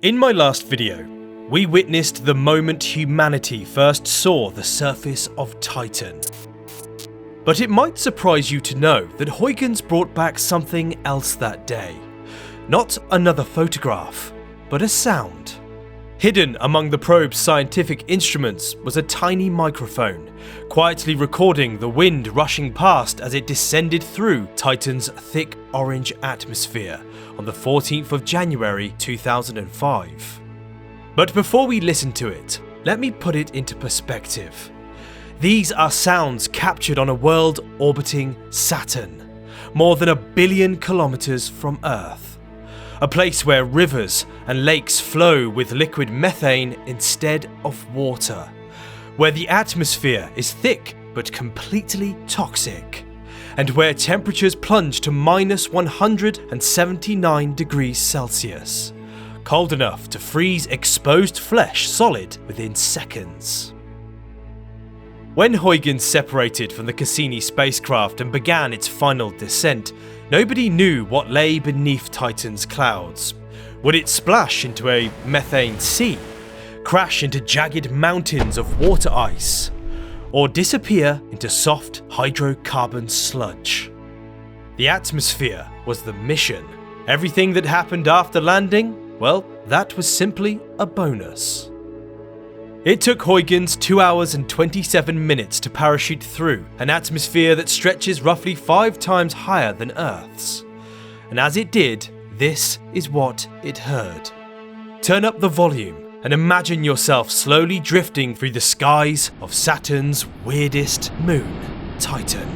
In my last video, we witnessed the moment humanity first saw the surface of Titan. But it might surprise you to know that Huygens brought back something else that day. Not another photograph, but a sound. Hidden among the probe's scientific instruments was a tiny microphone, quietly recording the wind rushing past as it descended through Titan's thick orange atmosphere on the 14th of January 2005. But before we listen to it, let me put it into perspective. These are sounds captured on a world orbiting Saturn, more than 1 billion kilometers from Earth. A place where rivers and lakes flow with liquid methane instead of water, where the atmosphere is thick but completely toxic, and where temperatures plunge to minus 179 degrees Celsius, cold enough to freeze exposed flesh solid within seconds. When Huygens separated from the Cassini spacecraft and began its final descent, nobody knew what lay beneath Titan's clouds. Would it splash into a methane sea, crash into jagged mountains of water ice, or disappear into soft hydrocarbon sludge? The atmosphere was the mission. Everything that happened after landing, well, that was simply a bonus. It took Huygens 2 hours and 27 minutes to parachute through an atmosphere that stretches roughly 5 times higher than Earth's. And as it did, this is what it heard. Turn up the volume and imagine yourself slowly drifting through the skies of Saturn's weirdest moon, Titan.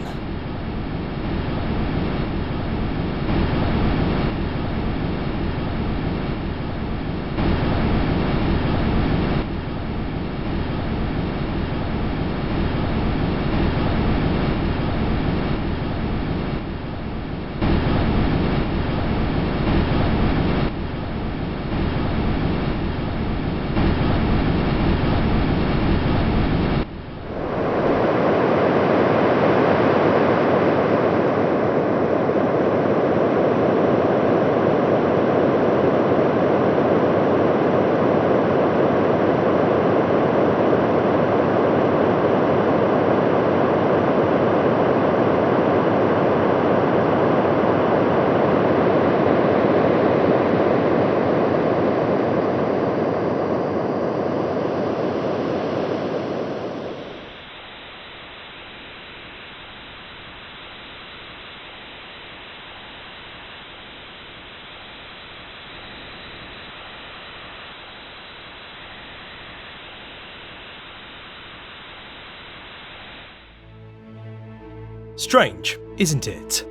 Strange, isn't it?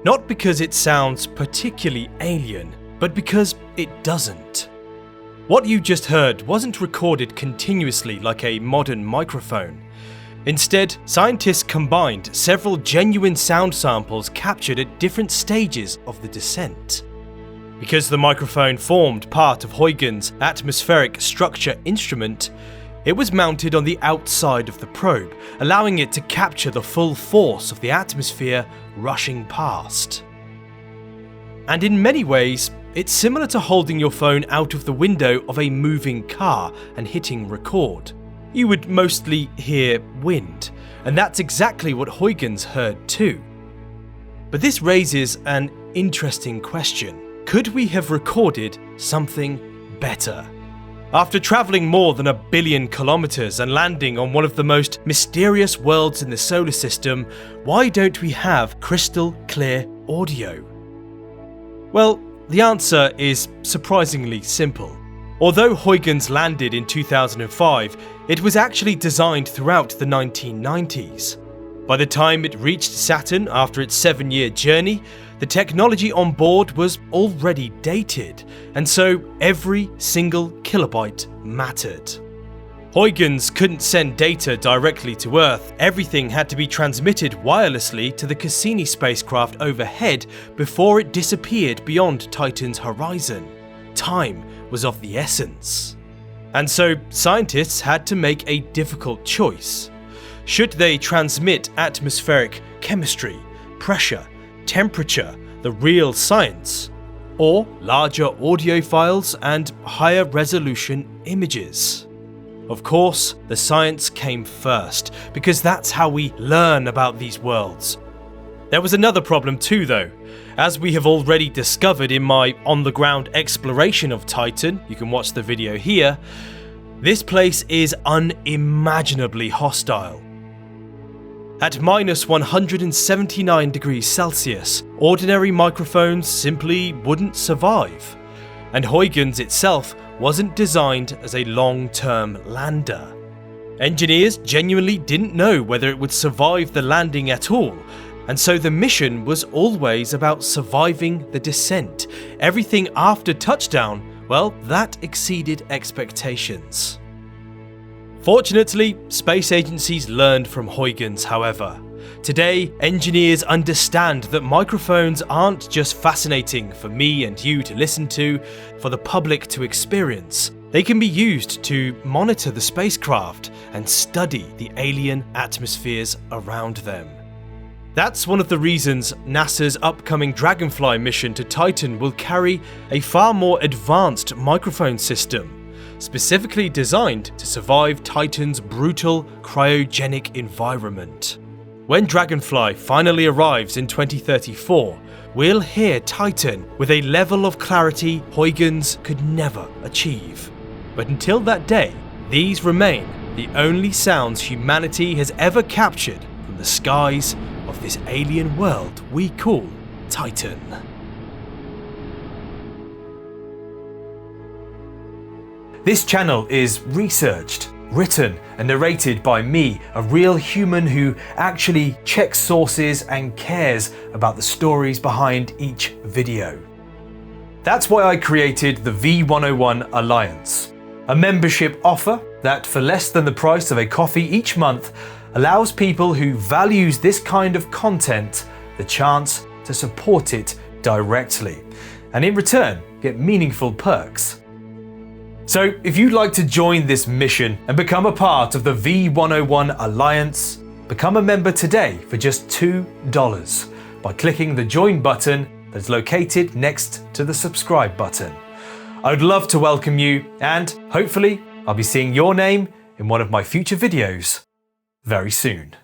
Not because it sounds particularly alien, but because it doesn't. What you just heard wasn't recorded continuously like a modern microphone. Instead, scientists combined several genuine sound samples captured at different stages of the descent. Because the microphone formed part of Huygens' atmospheric structure instrument, it was mounted on the outside of the probe, allowing it to capture the full force of the atmosphere rushing past. And in many ways, it's similar to holding your phone out of the window of a moving car and hitting record. You would mostly hear wind, and that's exactly what Huygens heard too. But this raises an interesting question. Could we have recorded something better? After travelling more than 1 billion kilometers and landing on one of the most mysterious worlds in the solar system, why don't we have crystal clear audio? Well, the answer is surprisingly simple. Although Huygens landed in 2005, it was actually designed throughout the 1990s. By the time it reached Saturn after its 7-year journey, the technology on board was already dated, and so every single kilobyte mattered. Huygens couldn't send data directly to Earth. Everything had to be transmitted wirelessly to the Cassini spacecraft overhead before it disappeared beyond Titan's horizon. Time was of the essence. And so scientists had to make a difficult choice. Should they transmit atmospheric chemistry, pressure, temperature, the real science, or larger audio files and higher resolution images. Of course, the science came first, because that's how we learn about these worlds. There was another problem too though. As we have already discovered in my on-the-ground exploration of Titan, you can watch the video here, this place is unimaginably hostile. At minus 179 degrees Celsius, ordinary microphones simply wouldn't survive. And Huygens itself wasn't designed as a long-term lander. Engineers genuinely didn't know whether it would survive the landing at all, and so the mission was always about surviving the descent. Everything after touchdown, well, that exceeded expectations. Fortunately, space agencies learned from Huygens, however. Today, engineers understand that microphones aren't just fascinating for me and you to listen to, for the public to experience. They can be used to monitor the spacecraft and study the alien atmospheres around them. That's one of the reasons NASA's upcoming Dragonfly mission to Titan will carry a far more advanced microphone system, specifically designed to survive Titan's brutal cryogenic environment. When Dragonfly finally arrives in 2034, we'll hear Titan with a level of clarity Huygens could never achieve. But until that day, these remain the only sounds humanity has ever captured from the skies of this alien world we call Titan. This channel is researched, written and narrated by me, a real human who actually checks sources and cares about the stories behind each video. That's why I created the V101 Alliance, a membership offer that for less than the price of a coffee each month allows people who values this kind of content the chance to support it directly, and in return get meaningful perks. So if you'd like to join this mission and become a part of the V101 Alliance, become a member today for just $2 by clicking the join button that's located next to the subscribe button. I'd love to welcome you, and hopefully I'll be seeing your name in one of my future videos very soon.